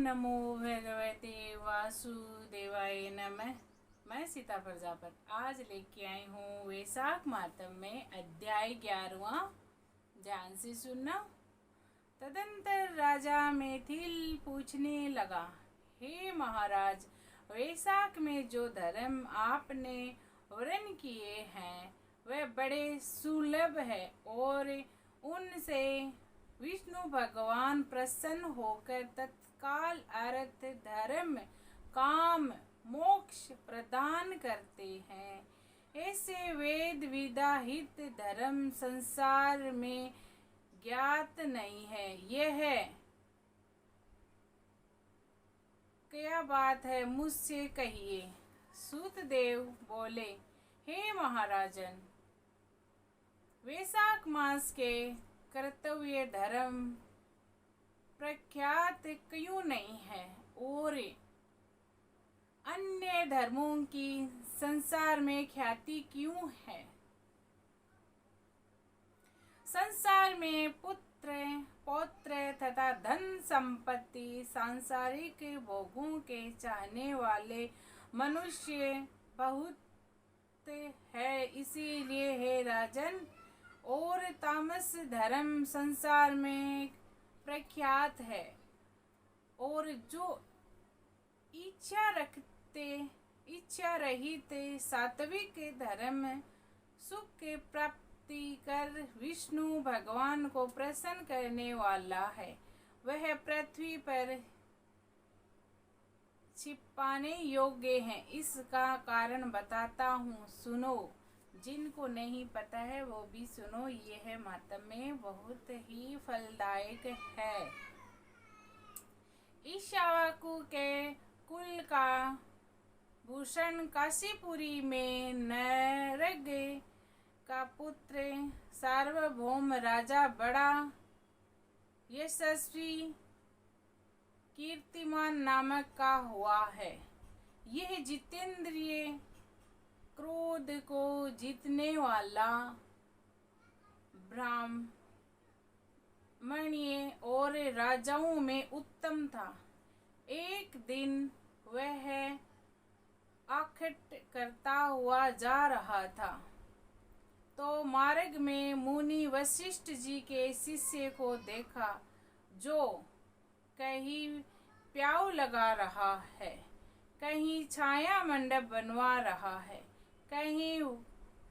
नमो भगवते वासुदेवाय नमः। मैं सीता प्रजापति आज लेके आई हूँ वैशाख मातम में अध्याय 11वां। ध्यान से सुनना। तदंतर राजा मैथिल पूछने लगा, हे महाराज, वैशाख में जो धर्म आपने वर्ण किए हैं वह बड़े सुलभ है और उनसे विष्णु भगवान प्रसन्न होकर तत्काल अर्थ धर्म काम मोक्ष प्रदान करते हैं। ऐसे वेद विदाहित धर्म संसार में ज्ञात नहीं है। यह क्या बात है, मुझसे कहिए। सूतदेव बोले, हे महाराजन, वैशाख मास के कर्तव्य धर्म प्रख्यात क्यों नहीं है और अन्य धर्मों की संसार में ख्याति क्यों है? संसार में पुत्र पौत्र तथा धन संपत्ति सांसारिक भोगों के चाहने वाले मनुष्य बहुत है। इसीलिए हे राजन, और तामस धर्म संसार में प्रख्यात है। और जो इच्छा रहित सात्विक धर्म सुख की प्राप्ति कर विष्णु भगवान को प्रसन्न करने वाला है, वह पृथ्वी पर छिपाने योग्य है। इसका कारण बताता हूँ, सुनो। जिनको नहीं पता है वो भी सुनो, यह मातम्य बहुत ही फलदायक है। ईक्ष्वाकु के कुल का भूषण काशीपुरी में नरग का पुत्र सार्वभौम राजा बड़ा यशस्वी कीर्तिमान नामक का हुआ है। यह जितेंद्रिय क्रोध को जीतने वाला ब्राह्मणीय और राजाओं में उत्तम था। एक दिन वह आखट करता हुआ जा रहा था तो मार्ग में मुनि वशिष्ठ जी के शिष्य को देखा, जो कहीं प्याऊ लगा रहा है, कहीं छाया मंडप बनवा रहा है, कहीं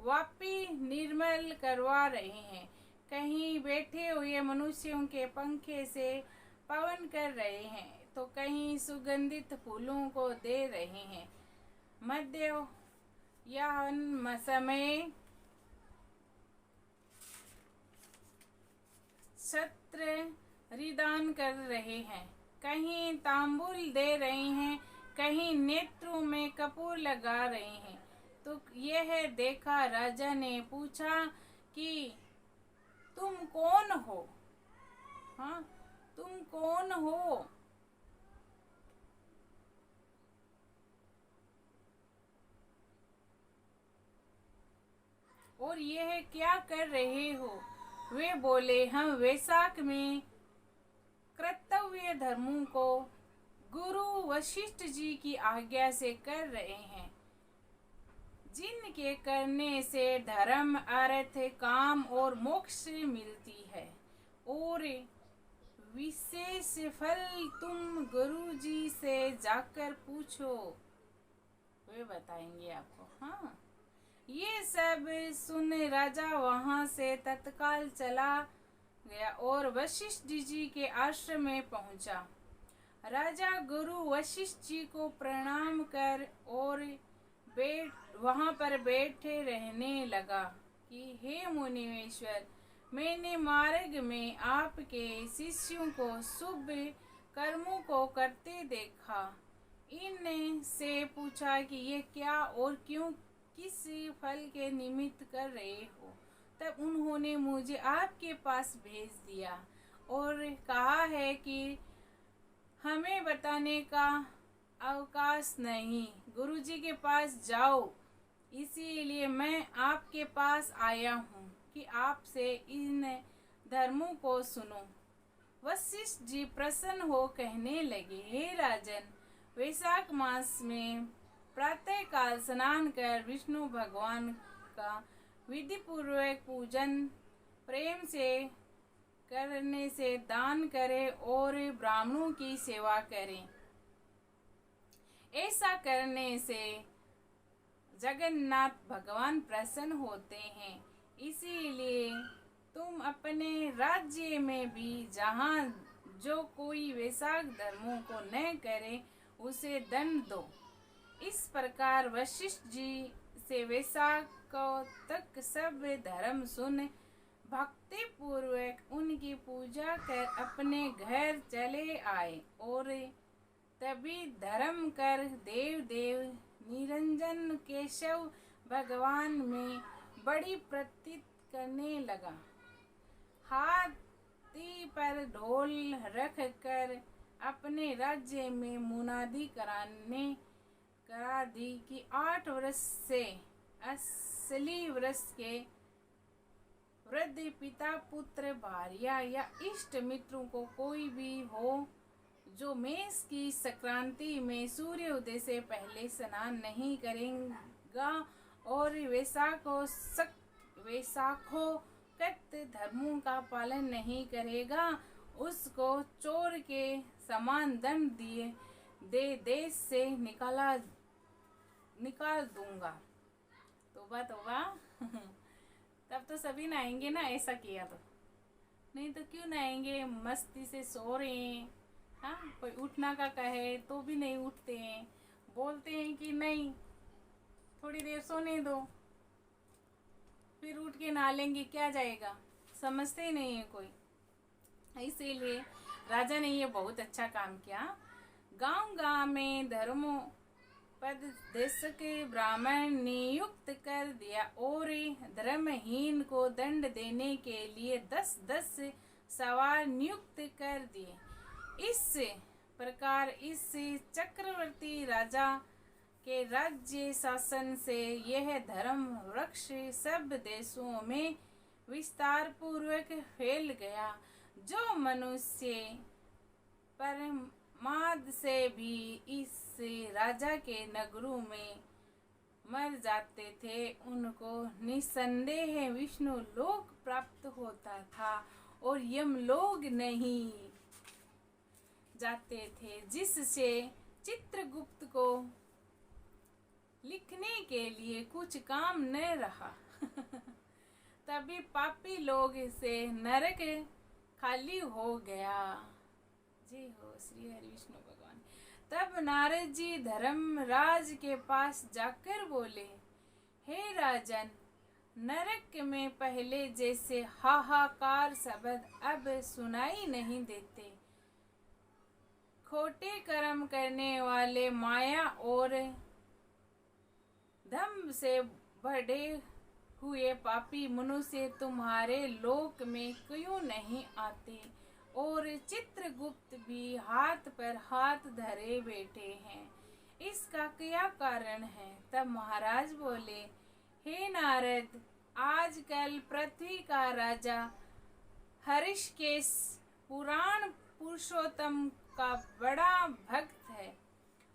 वापी निर्मल करवा रहे हैं, कहीं बैठे हुए मनुष्यों के पंखे से पवन कर रहे हैं, तो कहीं सुगंधित फूलों को दे रहे हैं। मध्य यह समय छत्र रिदान कर रहे हैं, कहीं तांबूल दे रहे हैं, कहीं नेत्रों में कपूर लगा रहे हैं। तो यह देखा राजा ने पूछा कि तुम कौन हो? हाँ, तुम कौन हो? और यह क्या कर रहे हो? वे बोले, हम वैशाख में कर्तव्य धर्मों को गुरु वशिष्ठ जी की आज्ञा से कर रहे हैं, जिनके करने से धर्म अर्थ काम और मोक्ष मिलती है, और विशेष फल तुम गुरु जी से जाकर पूछो, वे बताएंगे आपको। हाँ, ये सब सुन राजा वहां से तत्काल चला गया और वशिष्ठ जी के आश्रम में पहुंचा। राजा गुरु वशिष्ठ जी को प्रणाम कर और वहां पर बैठे रहने लगा कि हे मुनीश्वर, मैंने मार्ग में आपके शिष्यों को शुभ कर्मों को करते देखा। इनसे पूछा कि ये क्या और क्यों, किस फल के निमित्त कर रहे हो। तब उन्होंने मुझे आपके पास भेज दिया और कहा है कि हमें बताने का अवकाश नहीं, गुरुजी के पास जाओ। इसीलिए मैं आपके पास आया हूँ कि आपसे इन धर्मों को सुनो। वशिष्ठ जी प्रसन्न हो कहने लगे, हे राजन, वैशाख मास में प्रातः काल स्नान कर विष्णु भगवान का विधि पूर्वक पूजन प्रेम से करने से दान करें और ब्राह्मणों की सेवा करें। ऐसा करने से जगन्नाथ भगवान प्रसन्न होते हैं। इसीलिए तुम अपने राज्य में भी जहाँ जो कोई वैशाख धर्मों को न करे उसे दंड दो। इस प्रकार वशिष्ठ जी से वैशाख तक सब धर्म सुन भक्ति पूर्वक उनकी पूजा कर अपने घर चले आए और तभी धर्म कर देव निरंजन केशव भगवान में बड़ी प्रतीत करने लगा। हाथी पर ढोल रख कर अपने राज्य में मुनादी करा दी कि 8 वर्ष से 80 वर्ष के वृद्ध पिता पुत्र भार्या या इष्ट मित्रों को कोई भी हो जो मेष की संक्रांति में सूर्य उदय से पहले स्नान नहीं करेगा और वैशाखोक्त धर्मों का पालन नहीं करेगा, उसको चोर के समान दंड दे देश से निकाल दूंगा। तोबा तोबा। तब तो सभी नहाएंगे ना, ऐसा किया तो। नहीं तो क्यों नहाएंगे, मस्ती से सो रहे हैं। हाँ, कोई उठना का कहे तो भी नहीं उठते हैं, बोलते हैं कि नहीं थोड़ी देर सोने दो, फिर उठ के नहा लेंगे, क्या जाएगा, समझते ही नहीं है कोई। इसीलिए राजा ने ये बहुत अच्छा काम किया। गांव में धर्मों पद देश के ब्राह्मण नियुक्त कर दिया और धर्महीन को दंड देने के लिए 10 सवार नियुक्त कर दिए। इस प्रकार इस चक्रवर्ती राजा के राज्य शासन से यह धर्म वृक्ष सब देशों में विस्तार पूर्वक फैल गया। जो मनुष्य परमाद से भी इस राजा के नगरों में मर जाते थे उनको निसंदेह विष्णु लोक प्राप्त होता था और यमलोक नहीं जाते थे, जिससे चित्रगुप्त को लिखने के लिए कुछ काम न रहा। तभी पापी लोग से नरक खाली हो गया। जय हो श्री हरि विष्णु भगवान। तब नारद जी धर्मराज के पास जाकर बोले, हे राजन, नरक में पहले जैसे हाहाकार शब्द अब सुनाई नहीं देते। खोटे कर्म करने वाले माया और धम्म से बढ़े हुए पापी मनुष्य तुम्हारे लोक में क्यों नहीं आते और चित्रगुप्त भी हाथ पर हाथ धरे बैठे हैं, इसका क्या कारण है? तब महाराज बोले, हे नारद, आजकल पृथ्वी का राजा हरिश्केश पुराण पुरुषोत्तम का बड़ा भक्त है।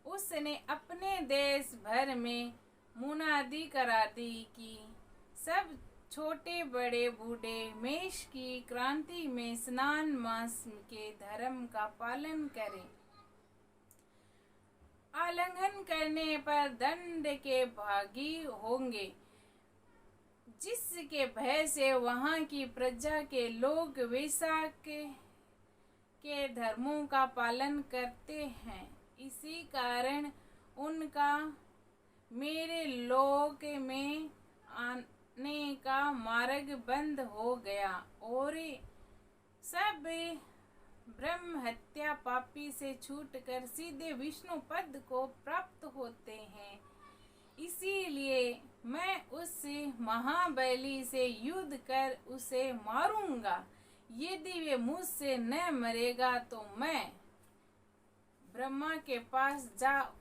उसने अपने देश भर में मुनादी करा दी कि सब छोटे बड़े बूढ़े मेष की क्रांति में स्नान मास के धर्म का पालन करें। उल्लंघन करने पर दंड के भागी होंगे, जिसके भय से वहां की प्रजा के लोग वैशाख के धर्मों का पालन करते हैं। इसी कारण उनका मेरे लोक में आने का मार्ग बंद हो गया और सब ब्रह्म हत्या पापी से छूटकर सीधे विष्णु पद को प्राप्त होते हैं। इसीलिए मैं उस महाबली से युद्ध कर उसे मारूंगा। यदि वे मुझसे न मरेगा तो मैं ब्रह्मा के पास जा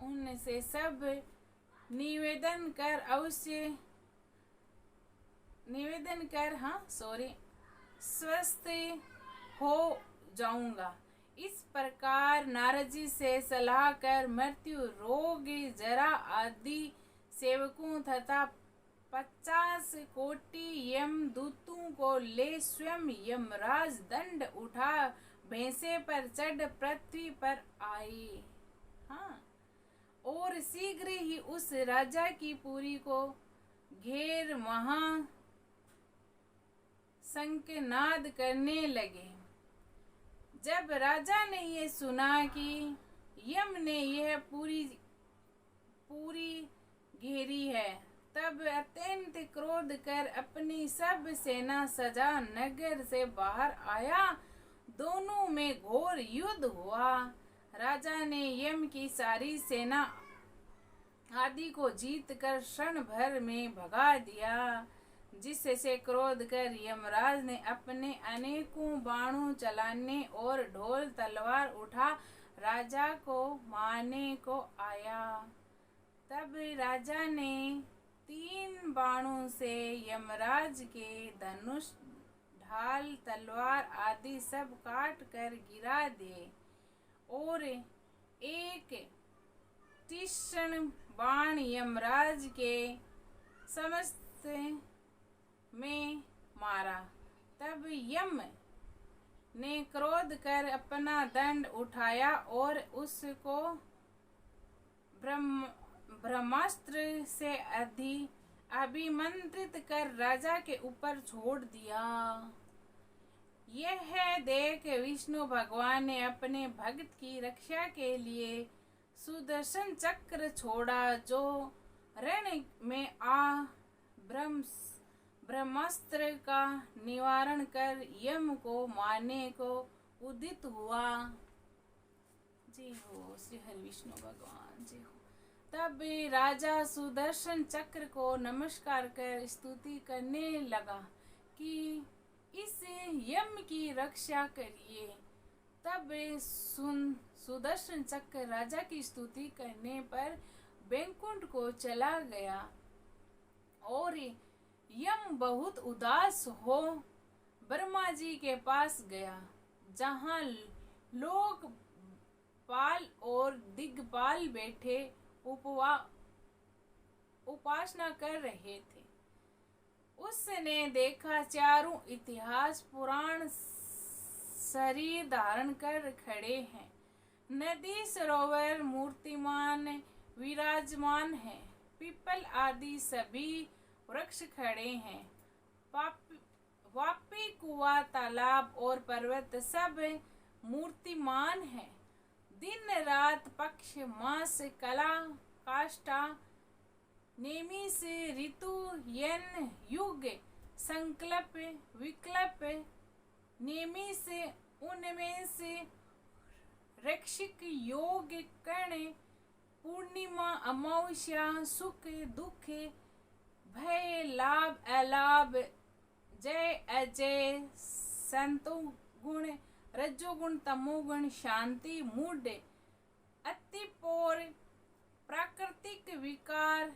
उनसे सब निवेदन कर स्वस्थ हो जाऊंगा। इस प्रकार नारद जी से सलाह कर मृत्यु, रोग, जरा आदि सेवकों तथा 50 कोटि यमदूतों को ले स्वयं यमराज दंड उठा भैंसे पर चढ़ पृथ्वी पर आए। हाँ, और शीघ्र ही उस राजा की पुरी को घेर महा शंखनाद करने लगे। जब राजा ने ये सुना कि यम ने यह पूरी घेरी है, तब अत्यंत क्रोध कर अपनी सब सेना सजा नगर से बाहर आया। दोनों में घोर युद्ध हुआ। राजा ने यम की सारी सेना आदि को जीत कर क्षण भर में भगा दिया, जिससे क्रोध कर यमराज ने अपने अनेकों बाणों चलाने और ढोल तलवार उठा राजा को मारने को आया। तब राजा ने 3 बाणों से यमराज के धनुष, ढाल, तलवार आदि सब काट कर गिरा दिए और एक तीक्ष्ण बाण यमराज के समस्त में मारा। तब यम ने क्रोध कर अपना दंड उठाया और उसको ब्रह्मास्त्र से अभिमंत्रित कर राजा के ऊपर छोड़ दिया। यह देख विष्णु भगवान ने अपने भक्त की रक्षा के लिए सुदर्शन चक्र छोड़ा, जो रण में आ ब्रह्मास्त्र का निवारण कर यम को मारने को उदित हुआ। जय हो श्री हरि विष्णु भगवान, जय हो। तब राजा सुदर्शन चक्र को नमस्कार कर स्तुति करने लगा कि इस यम की रक्षा करिए। तब सुदर्शन चक्र राजा की स्तुति करने पर बैकुंठ को चला गया और यम बहुत उदास हो ब्रह्मा जी के पास गया, जहाँ लोकपाल और दिग्पाल बैठे उपासना कर रहे थे। उसने देखा चारों इतिहास पुराण शरीर धारण कर खड़े हैं। नदी सरोवर मूर्तिमान विराजमान है। पीपल आदि सभी वृक्ष खड़े हैं। वापी, कुआं, तालाब और पर्वत सब मूर्तिमान है। दिन रात, पक्ष, मास, कला, काष्ठा, नेमिष, ऋतु, यन, युग, संकल्प, विकल्प, नेमिष, उन्मेष, रक्षिक, योग, कर्ण, पूर्णिमा, अमावस्या, सुख, दुख, भय, लाभ, अलाभ, जय, अजय, संतोगुण, रजोगुण, तमोगुण, शांति, मूड, अतिपोर, प्राकृतिक विकार,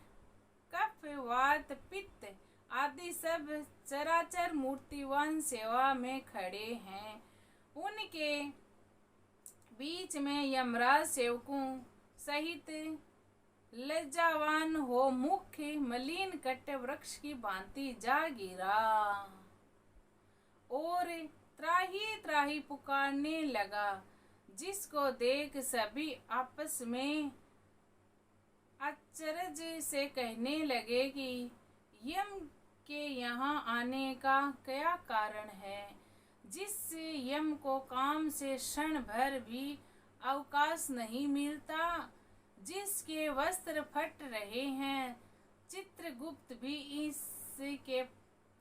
कफ, वात, पित्त आदि सब चराचर मूर्तिवान सेवा में खड़े हैं। उनके बीच में यमराज सेवकों सहित लज्जावान हो मुख मलिन कट वृक्ष की भांति जा गिरा और त्राही त्राही पुकारने लगा, जिसको देख सभी आपस में आश्चर्य से कहने लगे कि यम के यहाँ आने का क्या कारण है, जिससे यम को काम से क्षण भर भी अवकाश नहीं मिलता, जिसके वस्त्र फट रहे हैं। चित्रगुप्त भी इसके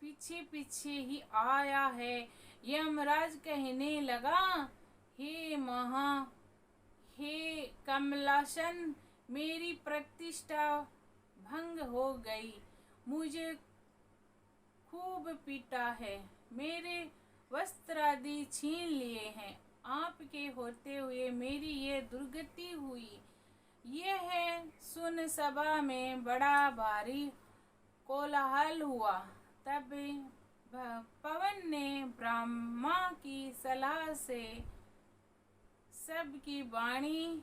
पीछे पीछे ही आया है। यमराज कहने लगा, हे कमलासन, मेरी प्रतिष्ठा भंग हो गई। मुझे खूब पीटा है, मेरे वस्त्र आदि छीन लिए हैं। आपके होते हुए मेरी ये दुर्गति हुई। यह सुन सभा में बड़ा भारी कोलाहल हुआ। तब पवन ने ब्रह्मा की सलाह से सबकी वाणी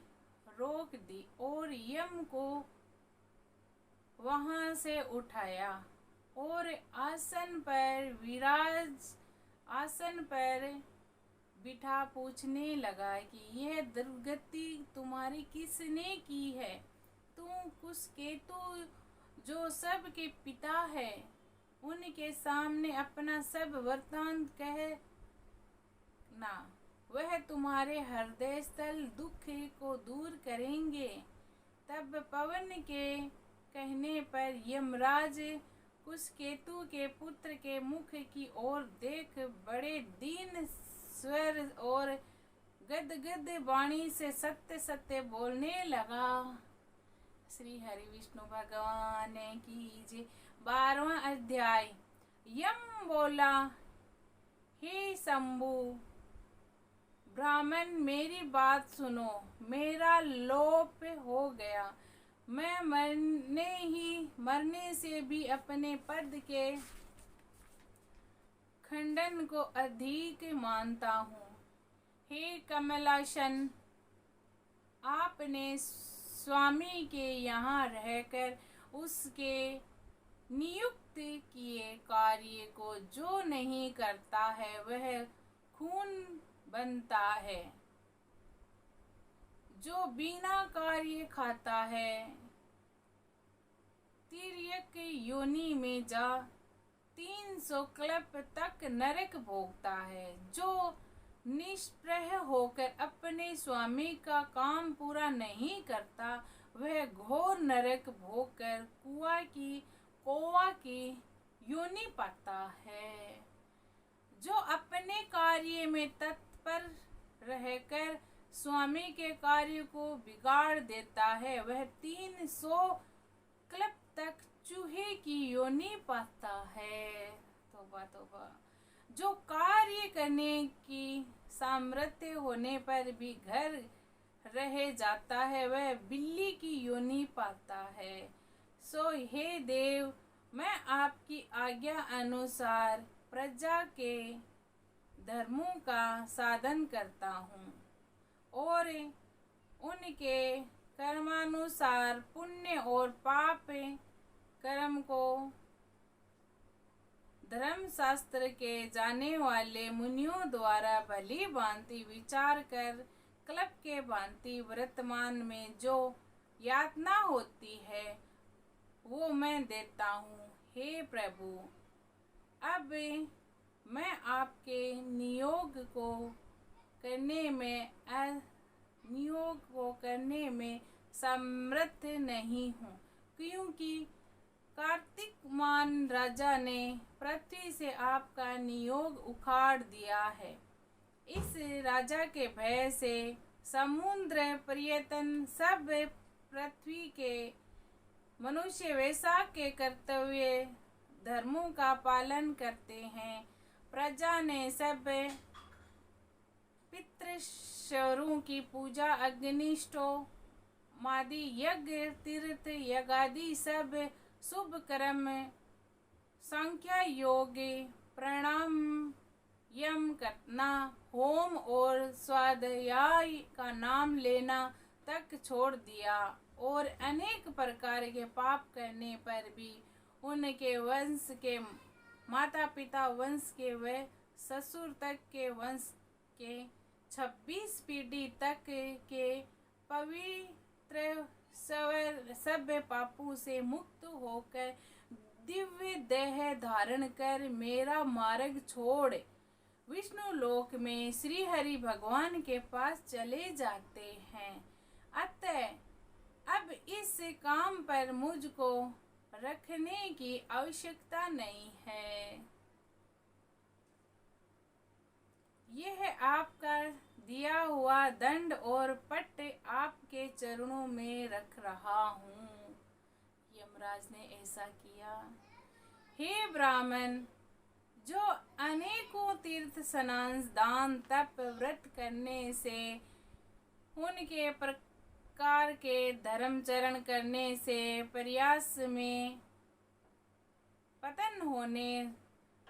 रोक दी और यम को वहां से उठाया और आसन पर बिठा पूछने लगा कि यह दुर्गति तुम्हारी किसने की है। तू कुशकेतु जो सबके पिता है उनके सामने अपना सब वृत्तांत कहना, वह तुम्हारे हृदय स्थल दुख को दूर करेंगे। तब पवन के कहने पर यमराज कुशकेतु के पुत्र के मुख की ओर देख बड़े दीन स्वर और गदगद वाणी से सत्य सत्य बोलने लगा। श्री हरि विष्णु भगवान की जय। 12वां अध्याय। यम बोला, हे शंभु ब्राह्मण, मेरी बात सुनो। मेरा लोप हो गया। मैं मरने से भी अपने पद के खंडन को अधिक मानता हूँ। हे कमलासन, आपने स्वामी के यहाँ रहकर उसके नियुक्त किए कार्य को जो नहीं करता है वह खून बनता है। जो बिना कार्य खाता है तिर्यक योनि में जा 300 कल्प तक नरक भोगता है। जो निष्प्रह होकर अपने स्वामी का काम पूरा नहीं करता वह घोर नरक भोगकर कौवा की योनि पाता है। जो अपने कार्य में तत्पर रहकर स्वामी के कार्य को बिगाड़ देता है वह 300 कल्प तक चूहे की योनि पाता है। तौबा तौबा। जो कार्य करने की सामर्थ्य होने पर भी घर रह जाता है वह बिल्ली की योनि पाता है। सो हे देव, मैं आपकी आज्ञा अनुसार प्रजा के धर्मों का साधन करता हूँ और उनके कर्मानुसार पुण्य और पाप कर्म को धर्मशास्त्र के जाने वाले मुनियों द्वारा भली भांति विचार कर कल्प के भांति वर्तमान में जो यातना होती है वो मैं देता हूँ। हे प्रभु, अब मैं आपके नियोग को करने में समर्थ नहीं हूँ, क्योंकि कार्तिकमान राजा ने पृथ्वी से आपका नियोग उखाड़ दिया है। इस राजा के भय से समुद्र पर्यटन सब पृथ्वी के मनुष्य वैसा के कर्तव्य धर्मों का पालन करते हैं। प्रजा ने सब पितृश्वरों की पूजा, अग्निष्टो मादि यज्ञ, तीर्थ यज्ञादि सब शुभ कर्म, संख्या योग, प्रणाम, यम करना, होम और स्वाध्याय का नाम लेना तक छोड़ दिया और अनेक प्रकार के पाप करने पर भी उनके वंश के माता पिता वंश के व ससुर तक के वंश के 26 पीढ़ी तक के पवित्र सभ्य पापों से मुक्त होकर दिव्य देह धारण कर मेरा मार्ग छोड़ विष्णु लोक में श्री हरि भगवान के पास चले जाते हैं। अतः अब इस काम पर मुझको रखने की आवश्यकता नहीं है। यह आपका दिया हुआ दंड और पट आपके चरणों में रख रहा हूँ। यमराज ने ऐसा किया। हे ब्राह्मण, जो अनेकों तीर्थ स्नान, दान, तप, व्रत करने से उनके प्रकार के धर्मचरण करने से प्रयास में पतन होने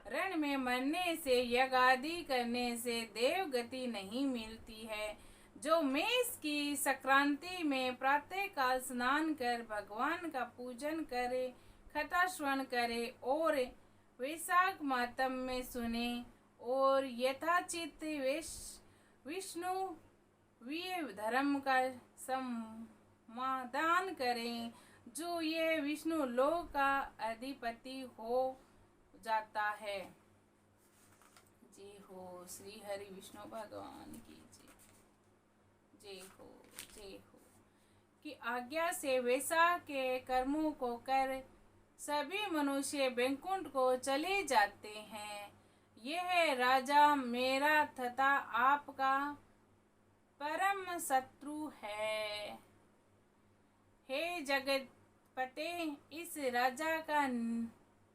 रण में मरने से, यज्ञ आदि करने से देव गति नहीं मिलती है। जो मेष की संक्रांति में प्रातः काल स्नान कर भगवान का पूजन करे, कथा श्रवण करे और वैशाख मातम में सुने और यथाचित विष्णु धर्म का समाधान करें, जो ये विष्णु लोक का अधिपति हो जाता है। जय हो श्री हरि विष्णु भगवान की जय। जय हो जय हो। कि आज्ञा से वैसा के कर्मों को कर सभी मनुष्य वैकुंठ को चले जाते हैं। यह राजा मेरा तथा आपका परम शत्रु है। हे जगतपते, इस राजा का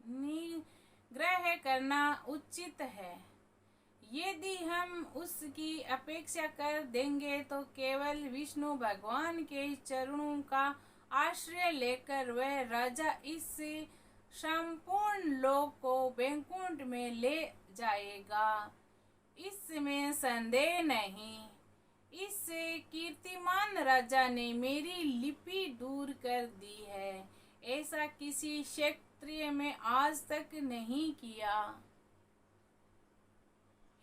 निग्रह करना उचित है। यदि हम उसकी अपेक्षा कर देंगे तो केवल विष्णु भगवान के चरणों का आश्रय लेकर वह राजा इस संपूर्ण लोक को वैकुंठ में ले जाएगा, इसमें संदेह नहीं। इस कीर्तिमान राजा ने मेरी लिपि दूर कर दी है, ऐसा किसी क्षत्रिय में आज तक नहीं किया।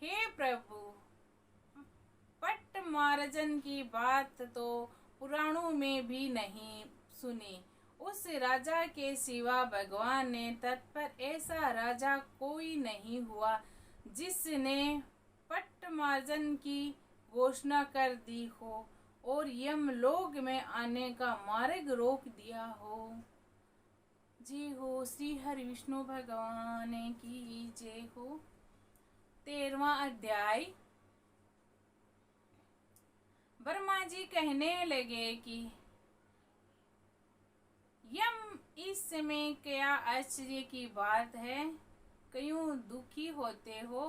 हे प्रभु, पट्टमार्जन की बात तो पुराणों में भी नहीं सुनी। उस राजा के सिवा भगवान ने तत्पर ऐसा राजा कोई नहीं हुआ जिसने पट्टमार्जन की घोषणा कर दी हो और यमलोक में आने का मार्ग रोक दिया हो। जय हो श्री हरि विष्णु भगवान की जय हो। 13वां अध्याय। ब्रह्मा जी कहने लगे कि यम, इस समय क्या आश्चर्य की बात है, क्यों दुखी होते हो?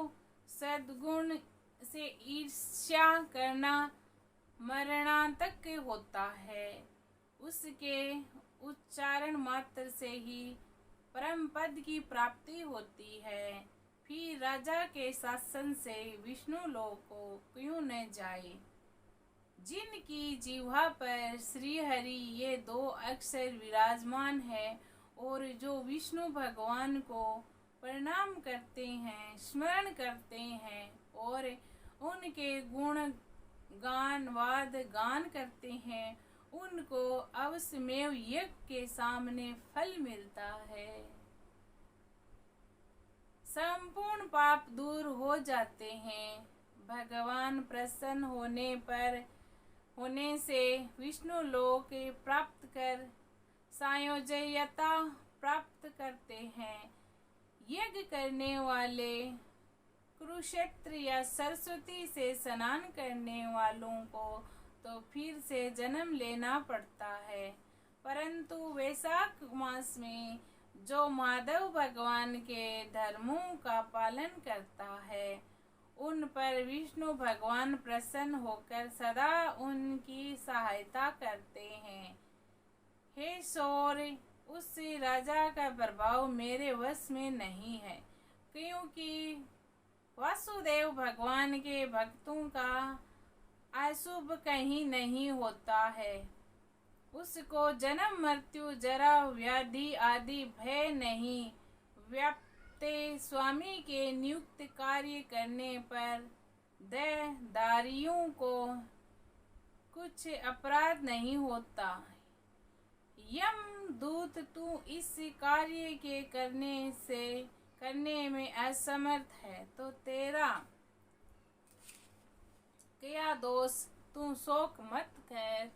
सद्गुण से ईर्ष्या करना मरणांतक होता है। उसके उच्चारण मात्र से ही परम पद की प्राप्ति होती है। फिर राजा के शासन से विष्णु लोक को क्यों न जाए? जिनकी जिह्वा पर श्री हरि ये 2 अक्षर विराजमान है और जो विष्णु भगवान को प्रणाम करते हैं, स्मरण करते हैं और उनके गुण गान वाद गान करते हैं, उनको अवश्यमेव यज्ञ के सामने फल मिलता है। संपूर्ण पाप दूर हो जाते हैं। भगवान प्रसन्न होने से विष्णु लोक प्राप्त कर सायोज्यता प्राप्त करते हैं। यज्ञ करने वाले कुरुक्षेत्र या सरस्वती से स्नान करने वालों को तो फिर से जन्म लेना पड़ता है, परंतु वैशाख मास में जो माधव भगवान के धर्मों का पालन करता है, उन पर विष्णु भगवान प्रसन्न होकर सदा उनकी सहायता करते हैं। हे शौर्य, उस राजा का प्रभाव मेरे वश में नहीं है, क्योंकि वासुदेव भगवान के भक्तों का अशुभ कहीं नहीं होता है। उसको जन्म मृत्यु जरा व्याधि आदि भय नहीं व्याप्ते। स्वामी के नियुक्त कार्य करने पर देहधारियों को कुछ अपराध नहीं होता। यम दूत, तू इस कार्य के करने में असमर्थ है तो तेरा क्या दोष, तू शोक मत कर।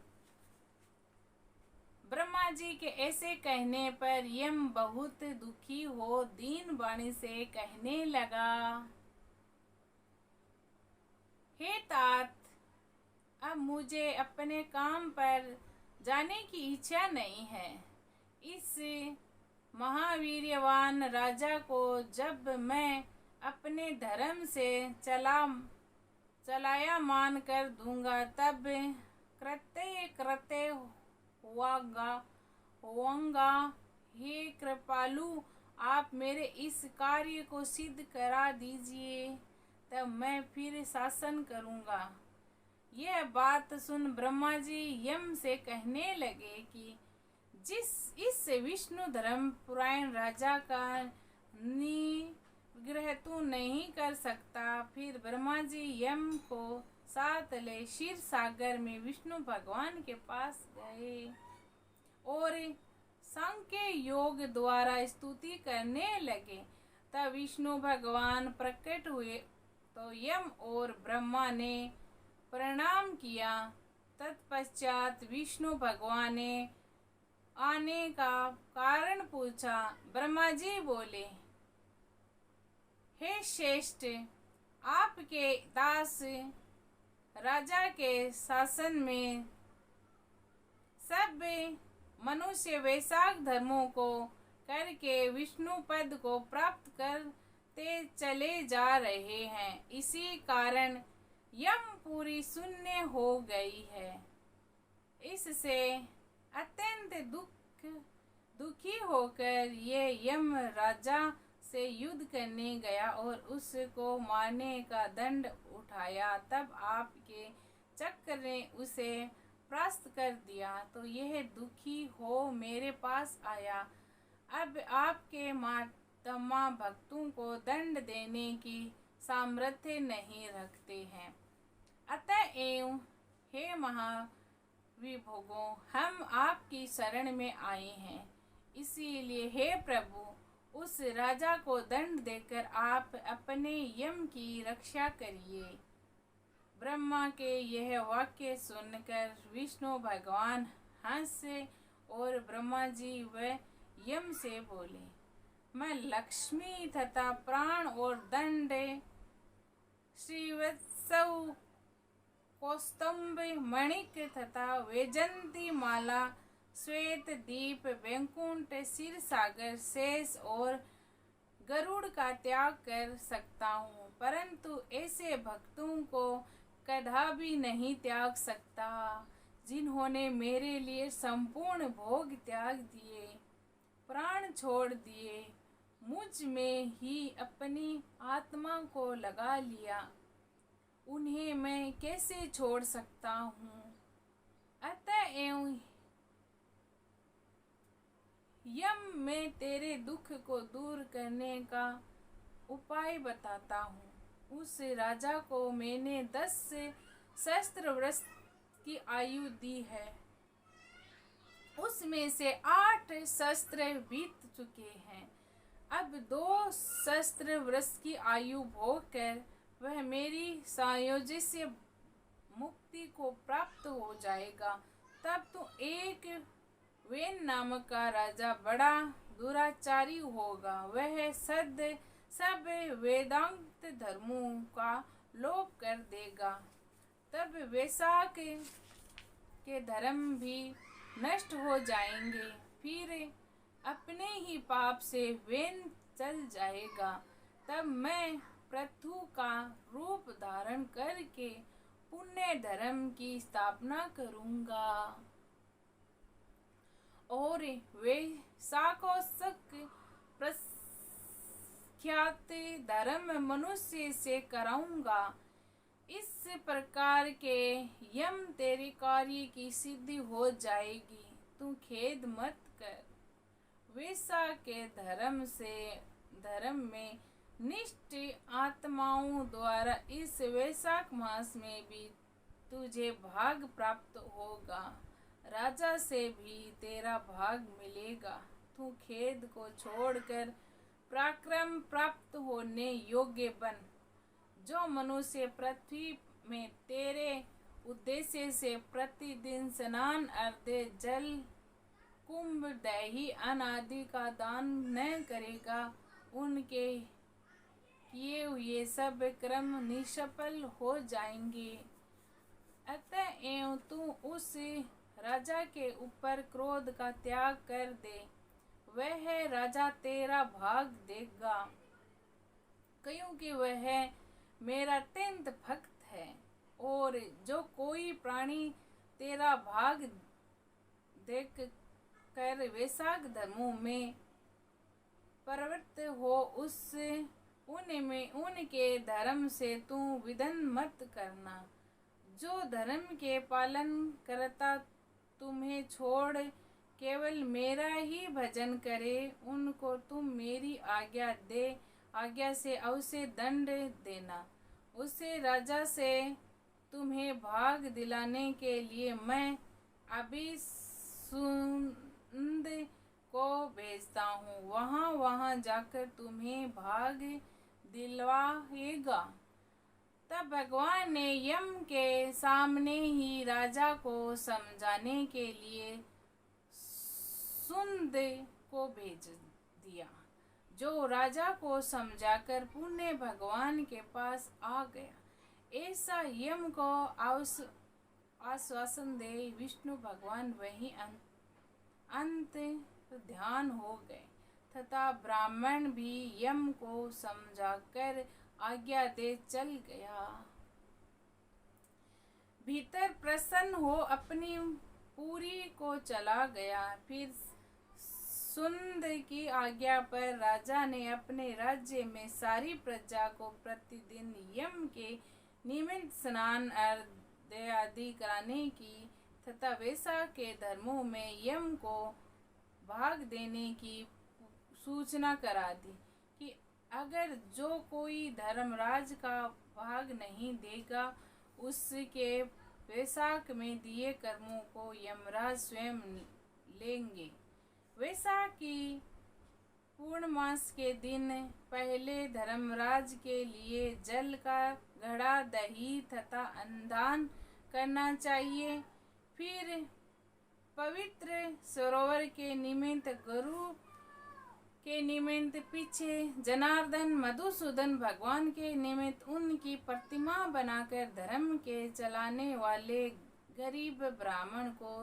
ब्रह्मा जी के ऐसे कहने पर यम बहुत दुखी हो दीन वाणी से कहने लगा, हे तात, अब मुझे अपने काम पर जाने की इच्छा नहीं है। इस महावीर्यवान राजा को जब मैं अपने धर्म से चलाया मान कर दूंगा, तब कृत्य होऊंगा। हे कृपालु, आप मेरे इस कार्य को सिद्ध करा दीजिए, तब मैं फिर शासन करूँगा। यह बात सुन ब्रह्मा जी यम से कहने लगे कि इस विष्णु धर्म पुराण राजा का निग्रह तू नहीं कर सकता। फिर ब्रह्मा जी यम को साथ ले क्षीर सागर में विष्णु भगवान के पास गए और सांख्य योग द्वारा स्तुति करने लगे। तब विष्णु भगवान प्रकट हुए तो यम और ब्रह्मा ने प्रणाम किया। तत्पश्चात विष्णु भगवान ने आने का कारण पूछा। ब्रह्मा जी बोले, हे श्रेष्ठ, आपके दास राजा के शासन में सब मनुष्य वैशाख धर्मों को करके विष्णु पद को प्राप्त करते चले जा रहे हैं। इसी कारण यमपुरी शून्य हो गई है। इससे अत्यंत दुखी होकर ये यम राजा से युद्ध करने गया और उसको मारने का दंड उठाया। तब आपके चक्र ने उसे परास्त कर दिया तो यह दुखी हो मेरे पास आया। अब आपके महात्मा भक्तों को दंड देने की सामर्थ्य नहीं रखते हैं। अतएव हे महाविभोगों, हम आपकी शरण में आए हैं। इसीलिए हे प्रभु, उस राजा को दंड देकर आप अपने यम की रक्षा करिए। ब्रह्मा के यह वाक्य सुनकर विष्णु भगवान हंसे और ब्रह्मा जी व यम से बोले, मैं लक्ष्मी तथा प्राण और दंड श्रीवत्सव कौस्तुभ मणिक तथा वैजंती माला श्वेत दीप वैकुंठ क्षीर सागर शेष और गरुड़ का त्याग कर सकता हूँ, परंतु ऐसे भक्तों को कदापि नहीं त्याग सकता जिन्होंने मेरे लिए संपूर्ण भोग त्याग दिए, प्राण छोड़ दिए, मुझ में ही अपनी आत्मा को लगा लिया। उन्हें मैं कैसे छोड़ सकता हूँ? अतएव यम, मैं तेरे दुख को दूर करने का उपाय बताता हूँ। उस राजा को मैंने 10 सहस्त्र वर्ष की आयु दी है। उसमें से 8 सहस्त्र बीत चुके हैं। अब 2 सहस्त्र वर्ष की आयु भोग कर वह मेरी सायोज्य मुक्ति को प्राप्त हो जाएगा। तब तो एक वेन नामक का राजा बड़ा दुराचारी होगा। वह सब वेदांत धर्मों का लोप कर देगा। तब वैशाख के धर्म भी नष्ट हो जाएंगे। फिर अपने ही पाप से वेन चल जाएगा। तब मैं पृथु का रूप धारण करके पुण्य धर्म की स्थापना करूंगा और वैशाखोत्सव प्रख्यात धर्म मनुष्य से कराऊंगा। इस प्रकार के यम तेरे कार्य की सिद्धि हो जाएगी। तू खेद मत कर। वैशाख के धर्म में निष्ठ आत्माओं द्वारा इस वैशाख मास में भी तुझे भाग प्राप्त होगा। राजा से भी तेरा भाग मिलेगा। तू खेद को छोड़कर पराक्रम प्राप्त होने योग्य बन। जो मनुष्य पृथ्वी में तेरे उद्देश्य से प्रतिदिन स्नान, अर्घ्य, जल, कुंभ, दही, अन्न आदि का दान न करेगा, उनके किए हुए सब कर्म निष्फल हो जाएंगे। अतएव तू उस राजा के ऊपर क्रोध का त्याग कर दे। वह राजा तेरा भाग देगा, क्योंकि वह मेरा अत्यंत भक्त है। और जो कोई प्राणी तेरा भाग देख कर वैशाख धर्मों में प्रवृत्त हो उनके धर्म से तू विदन मत करना। जो धर्म के पालन करता तुम्हें छोड़ केवल मेरा ही भजन करे, उनको तुम मेरी आज्ञा से अवश्य दंड देना। उसे राजा से तुम्हें भाग दिलाने के लिए मैं अभी सुंद को भेजता हूँ, वहाँ जाकर तुम्हें भाग दिलवाएगा। तब भगवान ने यम के सामने ही राजा को समझाने के लिए सुंद को भेज दिया, जो राजा को समझाकर पुनः भगवान के पास आ गया। ऐसा यम को आश्वासन दे विष्णु भगवान वहीं अंत ध्यान हो गए तथा ब्राह्मण भी यम को समझाकर आज्ञा दे चल गया। भीतर प्रसन्न हो अपनी पुरी को चला गया। फिर सुंद की आज्ञा पर राजा ने अपने राज्य में सारी प्रजा को प्रतिदिन यम के नियमित स्नान आदि कराने की तथा वैसा के धर्मों में यम को भाग देने की सूचना करा दी कि अगर जो कोई धर्मराज का भाग नहीं देगा, उसके वैशाख में दिए कर्मों को यमराज स्वयं लेंगे। वैशाखी पूर्णमास के दिन पहले धर्मराज के लिए जल का घड़ा, दही तथा अन्नदान करना चाहिए। फिर पवित्र सरोवर के निमित्त गुरु के निमित्त पीछे जनार्दन मधुसूदन भगवान के निमित्त उनकी प्रतिमा बनाकर धर्म के चलाने वाले गरीब ब्राह्मण को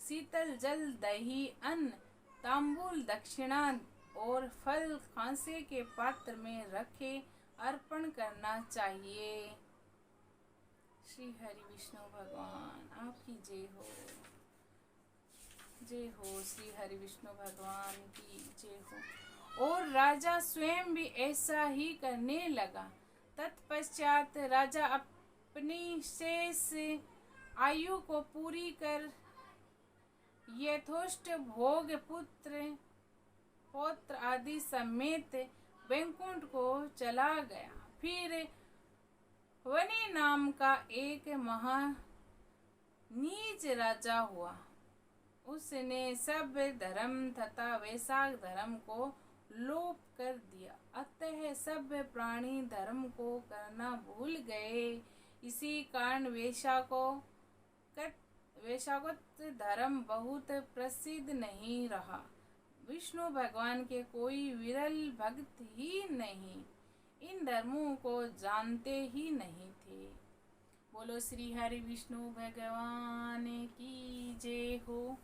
शीतल जल, दही, अन्न, तांबूल, दक्षिणा और फल खांसे के पात्र में रखे अर्पण करना चाहिए। श्री हरि विष्णु भगवान आपकी जय हो। जय हो श्री हरि विष्णु भगवान की जय हो। और राजा स्वयं भी ऐसा ही करने लगा। तत्पश्चात राजा अपनी शेष आयु को पूरी कर यथोष्ट भोग पौत्र आदि समेत वैकुंठ को चला गया। फिर वनि नाम का एक नीच राजा हुआ। उसने सब धर्म तथा वैशाख धर्म को लोप कर दिया। अतः सब प्राणी धर्म को करना भूल गए। इसी कारण वैशाखोक्त धर्म बहुत प्रसिद्ध नहीं रहा। विष्णु भगवान के कोई विरल भक्त ही नहीं इन धर्मों को जानते ही नहीं थे। बोलो श्री हरि विष्णु भगवान की जय हो।